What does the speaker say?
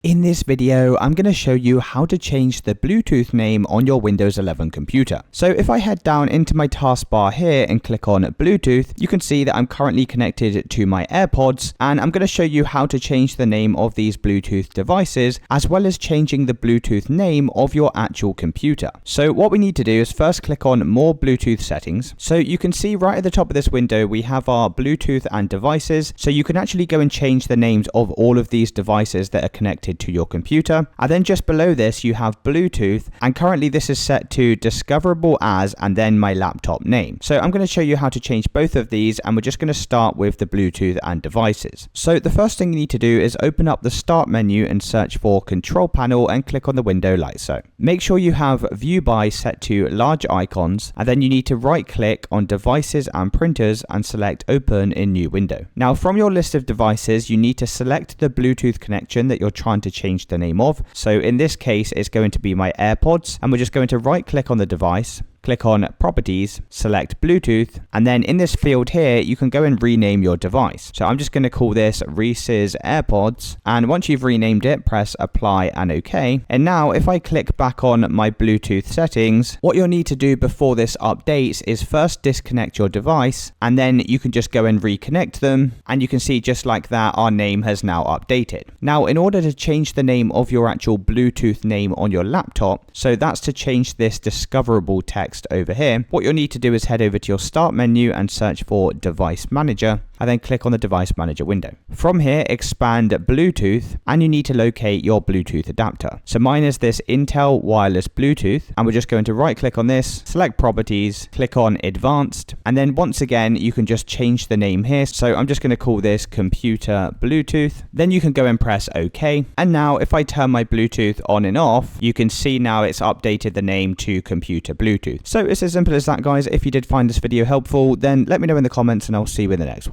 In this video, I'm going to show you how to change the Bluetooth name on your Windows 11 computer. So if I head down into my taskbar here and click on Bluetooth, you can see that I'm currently connected to my AirPods, and I'm going to show you how to change the name of these Bluetooth devices, as well as changing the Bluetooth name of your actual computer. So what we need to do is first click on More Bluetooth Settings. So you can see right at the top of this window, we have our Bluetooth and devices. So you can actually go and change the names of all of these devices that are connected to your computer. And then just below this you have Bluetooth, and currently this is set to discoverable as and then my laptop name. So I'm going to show you how to change both of these, and we're just going to start with the Bluetooth and devices. So the first thing you need to do is open up the start menu and search for control panel and click on the window like so. Make sure you have view by set to large icons, and then you need to right click on devices and printers and select open in new window. Now from your list of devices you need to select the Bluetooth connection that you're trying to change the name of. So in this case it's going to be my AirPods, and we're just going to right click on the device, click on Properties, select Bluetooth, and then in this field here you can go and rename your device. So I'm just going to call this Reese's AirPods, and once you've renamed it, press Apply and OK. And now if I click back on my Bluetooth settings, what you'll need to do before this updates is first disconnect your device, and then you can just go and reconnect them, and you can see just like that our name has now updated. Now in order to change the name of your actual Bluetooth name on your laptop, so that's to change this discoverable text over here, what you'll need to do is head over to your start menu and search for Device Manager, and then click on the Device Manager window. From here, expand Bluetooth, and you need to locate your Bluetooth adapter. So mine is this Intel wireless Bluetooth, and we're just going to right click on this, select Properties, click on Advanced, and then once again you can just change the name here. So I'm just going to call this Computer Bluetooth. Then you can go and press OK, and now if I turn my Bluetooth on and off, you can see now it's updated the name to Computer Bluetooth. So it's as simple as that, guys. If you did find this video helpful, then let me know in the comments and I'll see you in the next one.